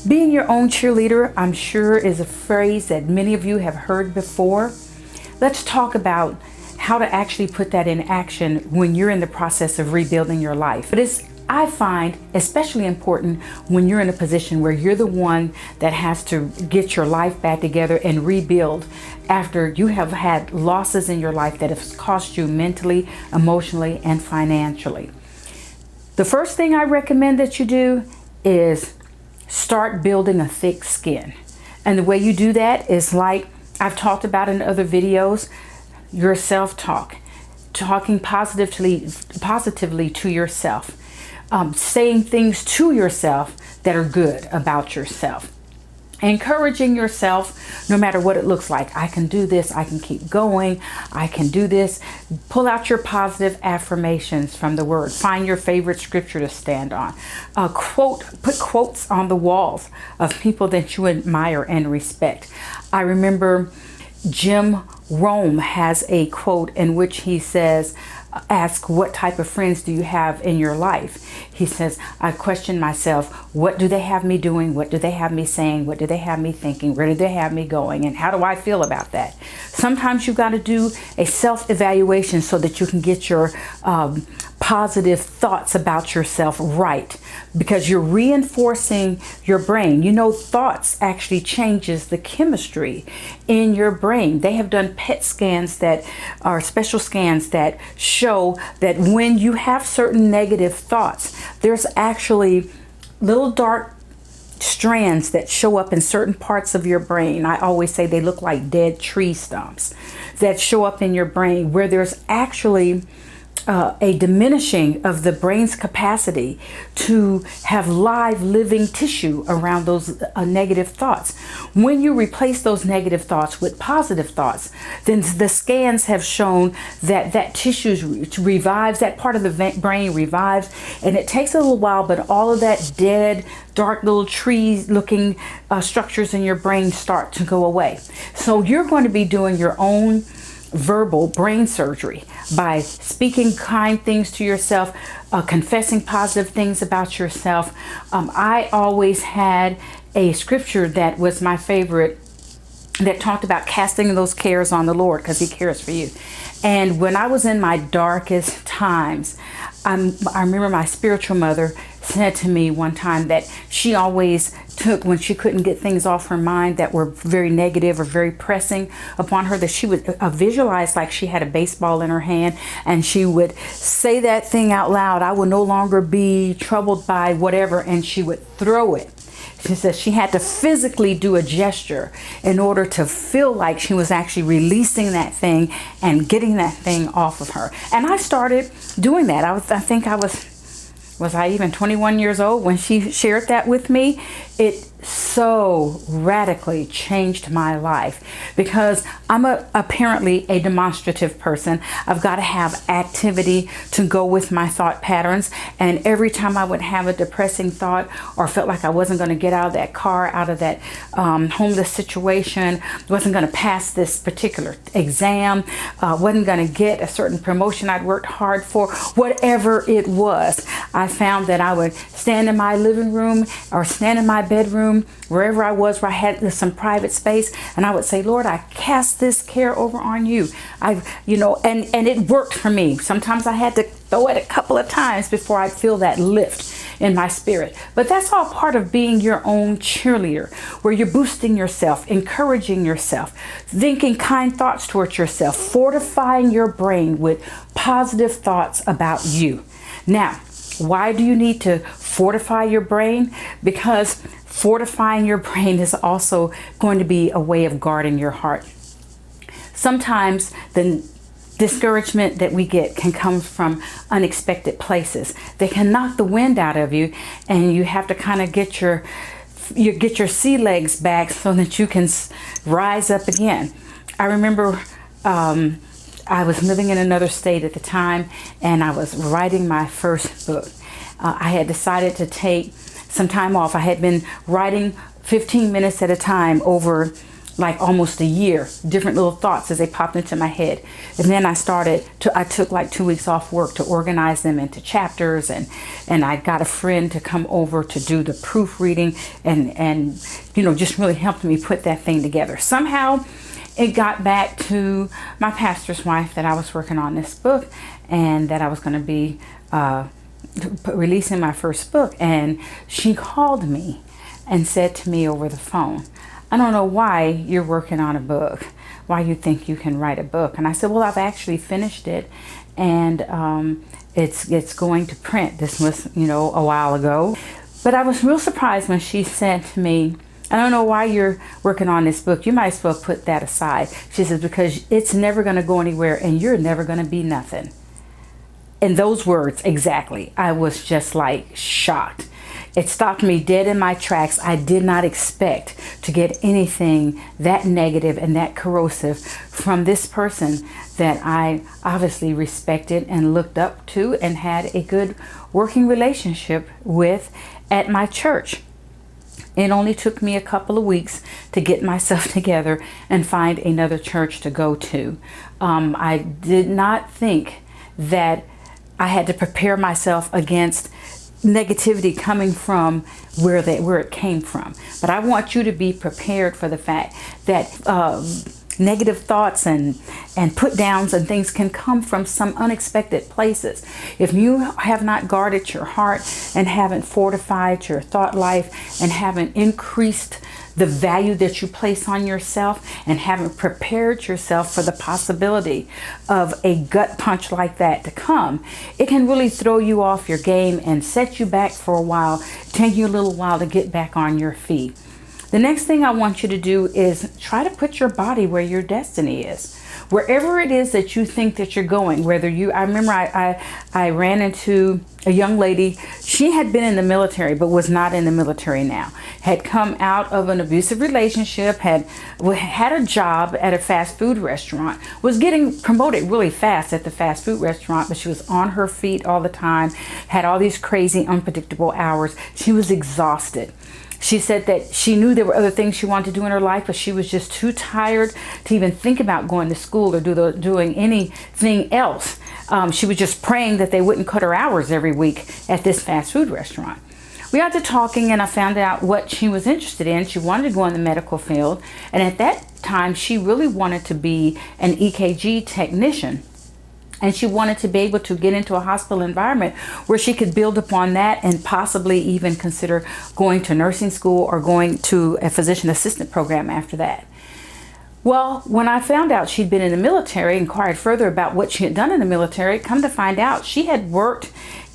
Being your own cheerleader, I'm sure, is a phrase that many of you have heard before. Let's talk about how to actually put that in action when you're in the process of rebuilding your life. But I find especially important when you're in a position where you're the one that has to get your life back together and rebuild after you have had losses in your life that have cost you mentally, emotionally, and financially. The first thing I recommend that you do is start building a thick skin. And the way you do that is like I've talked about in other videos, your self-talk, talking positively to yourself, saying things to yourself that are good about yourself. Encouraging yourself no matter what it looks like. I can do this. I can keep going. I can do this. Pull out your positive affirmations from the word. Find your favorite scripture to stand on. Put quotes on the walls of people that you admire and respect. I remember Jim Rome has a quote in which he says, ask what type of friends do you have in your life? He says, I question myself, what do they have me doing? What do they have me saying? What do they have me thinking? Where do they have me going? And how do I feel about that? Sometimes you've got to do a self-evaluation so that you can get your positive thoughts about yourself right, because you're reinforcing your brain. You know, thoughts actually changes the chemistry in your brain. They have done PET scans that are special scans that show that when you have certain negative thoughts, there's actually little dark strands that show up in certain parts of your brain. I always say they look like dead tree stumps that show up in your brain, where there's actually a diminishing of the brain's capacity to have live living tissue around those negative thoughts. When you replace those negative thoughts with positive thoughts, then the scans have shown that that tissue revives, that part of the brain revives, and it takes a little while, but all of that dead, dark little tree looking structures in your brain start to go away. So you're going to be doing your own verbal brain surgery by speaking kind things to yourself, confessing positive things about yourself. I always had a scripture that was my favorite that talked about casting those cares on the Lord because he cares for you. And when I was in my darkest times, I remember my spiritual mother said to me one time that she always took, when she couldn't get things off her mind that were very negative or very pressing upon her, that she would visualize like she had a baseball in her hand, and she would say that thing out loud, I will no longer be troubled by whatever, and she would throw it. She says she had to physically do a gesture in order to feel like she was actually releasing that thing and getting that thing off of her. And I started doing that. I think I was I even 21 years old when she shared that with me? It so radically changed my life because I'm apparently a demonstrative person. I've got to have activity to go with my thought patterns. And every time I would have a depressing thought or felt like I wasn't going to get out of that car, out of that homeless situation, wasn't going to pass this particular exam, wasn't going to get a certain promotion I'd worked hard for, whatever it was, I found that I would stand in my living room or stand in my bedroom, wherever I was, where I had some private space, and I would say, Lord, I cast this care over on you. And it worked for me. Sometimes I had to throw it a couple of times before I'd feel that lift in my spirit. But that's all part of being your own cheerleader, where you're boosting yourself, encouraging yourself, thinking kind thoughts towards yourself, fortifying your brain with positive thoughts about you. Now, why do you need to fortify your brain? Because fortifying your brain is also going to be a way of guarding your heart. Sometimes the discouragement that we get can come from unexpected places. They can knock the wind out of you, and you have to kind of get your sea legs back so that you can rise up again. I remember I was living in another state at the time, and I was writing my first book. I had decided to take some time off. I had been writing 15 minutes at a time over like almost a year, different little thoughts as they popped into my head. And then I took like 2 weeks off work to organize them into chapters, and I got a friend to come over to do the proofreading and just really helped me put that thing together. Somehow it got back to my pastor's wife that I was working on this book and that I was going to be releasing my first book. And she called me and said to me over the phone, "I don't know why you're working on a book, why you think you can write a book." And I said, "Well, I've actually finished it, and it's going to print." This was, a while ago. But I was real surprised when she said to me, "I don't know why you're working on this book. You might as well put that aside." She says, "Because it's never going to go anywhere, and you're never going to be nothing." In those words, exactly. I was just like shocked. It stopped me dead in my tracks. I did not expect to get anything that negative and that corrosive from this person that I obviously respected and looked up to and had a good working relationship with at my church. It only took me a couple of weeks to get myself together and find another church to go to. I did not think that I had to prepare myself against negativity coming from where it came from. But I want you to be prepared for the fact that negative thoughts and put downs and things can come from some unexpected places. If you have not guarded your heart and haven't fortified your thought life and haven't increased the value that you place on yourself and haven't prepared yourself for the possibility of a gut punch like that to come, it can really throw you off your game and set you back for a while, take you a little while to get back on your feet. The next thing I want you to do is try to put your body where your destiny is. Wherever it is that you think that you're going, I remember I ran into a young lady. She had been in the military, but was not in the military now. Had come out of an abusive relationship, had a job at a fast food restaurant, was getting promoted really fast at the fast food restaurant, but she was on her feet all the time, had all these crazy, unpredictable hours. She was exhausted. She said that she knew there were other things she wanted to do in her life, but she was just too tired to even think about going to school or doing anything else. She was just praying that they wouldn't cut her hours every week at this fast food restaurant. We got to talking and I found out what she was interested in. She wanted to go in the medical field. And at that time, she really wanted to be an EKG technician. And she wanted to be able to get into a hospital environment where she could build upon that and possibly even consider going to nursing school or going to a physician assistant program after that. Well, when I found out she'd been in the military, inquired further about what she had done in the military, come to find out she had worked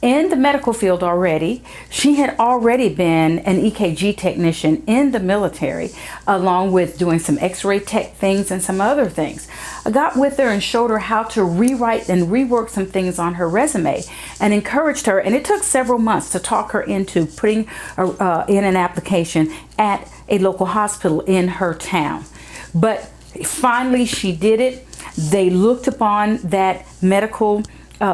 in the medical field already. She had already been an EKG technician in the military, along with doing some x-ray tech things and some other things. I got with her and showed her how to rewrite and rework some things on her resume and encouraged her. And it took several months to talk her into putting in an application at a local hospital in her town. But finally she did it. They looked upon that medical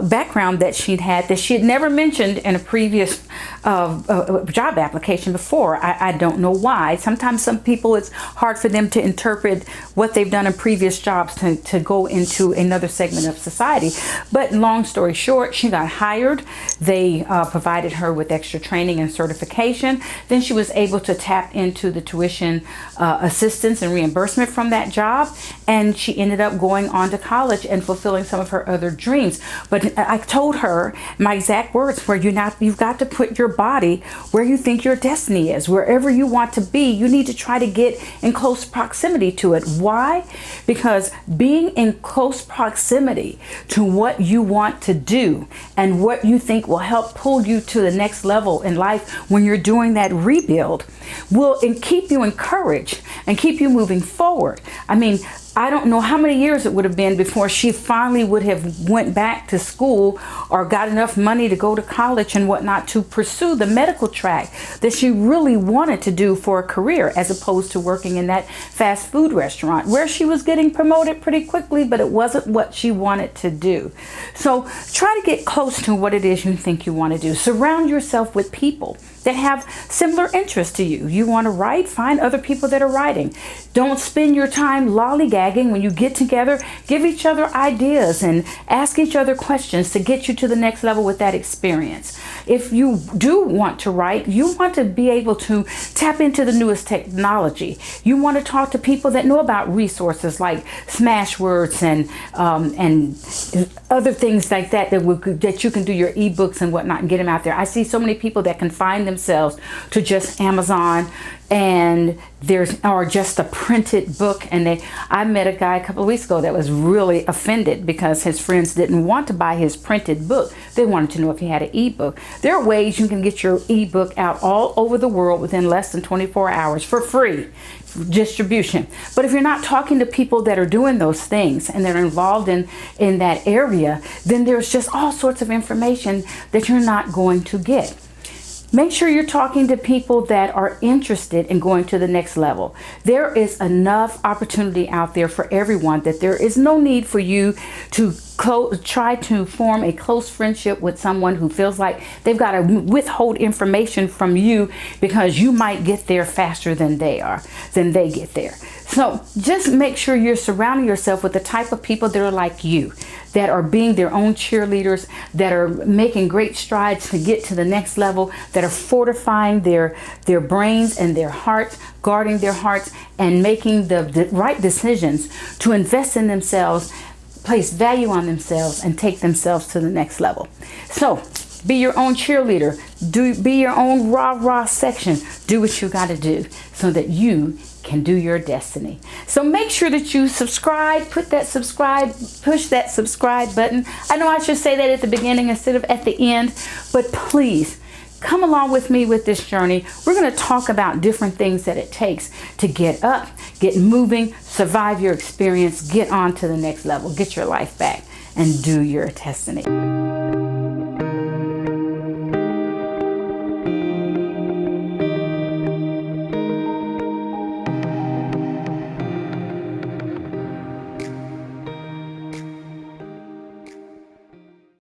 background that she had never mentioned in a previous job application before. I don't know why. Sometimes some people, it's hard for them to interpret what they've done in previous jobs to go into another segment of society. But long story short, she got hired. They provided her with extra training and certification. Then she was able to tap into the tuition assistance and reimbursement from that job. And she ended up going on to college and fulfilling some of her other dreams. But I told her, my exact words were, you've got to put your body where you think your destiny is. Wherever you want to be, you need to try to get in close proximity to it. Why? Because being in close proximity to what you want to do and what you think will help pull you to the next level in life when you're doing that rebuild will keep you encouraged and keep you moving forward. I mean, I don't know how many years it would have been before she finally would have went back to school or got enough money to go to college and whatnot to pursue the medical track that she really wanted to do for a career, as opposed to working in that fast food restaurant where she was getting promoted pretty quickly, but it wasn't what she wanted to do. So try to get close to what it is you think you want to do. Surround yourself with people that have similar interests to you. You want to write? Find other people that are writing. Don't spend your time lollygagging. When you get together, give each other ideas and ask each other questions to get you to the next level with that experience. If you do want to write, you want to be able to tap into the newest technology. You want to talk to people that know about resources like Smashwords and other things like that that you can do your ebooks and whatnot and get them out there. I see so many people that confine themselves to just Amazon and or just a printed book. And I met a guy a couple of weeks ago that was really offended because his friends didn't want to buy his printed book. They wanted to know if he had an ebook. There are ways you can get your ebook out all over the world within less than 24 hours for free distribution. But if you're not talking to people that are doing those things and they're involved in that area, then there's just all sorts of information that you're not going to get. Make sure you're talking to people that are interested in going to the next level. There is enough opportunity out there for everyone that there is no need for you to try to form a close friendship with someone who feels like they've got to withhold information from you because you might get there faster than they get there. So just make sure you're surrounding yourself with the type of people that are like you, that are being their own cheerleaders, that are making great strides to get to the next level, that are fortifying their brains and their hearts, guarding their hearts, and making the right decisions to invest in themselves, place value on themselves, and take themselves to the next level. So be your own cheerleader. Be your own rah-rah section. Do what you got to do so that you can do your destiny. So make sure that you subscribe, push that subscribe button. I know I should say that at the beginning instead of at the end, but please come along with me with this journey. We're going to talk about different things that it takes to get up, get moving, survive your experience, get on to the next level, get your life back, and do your destiny.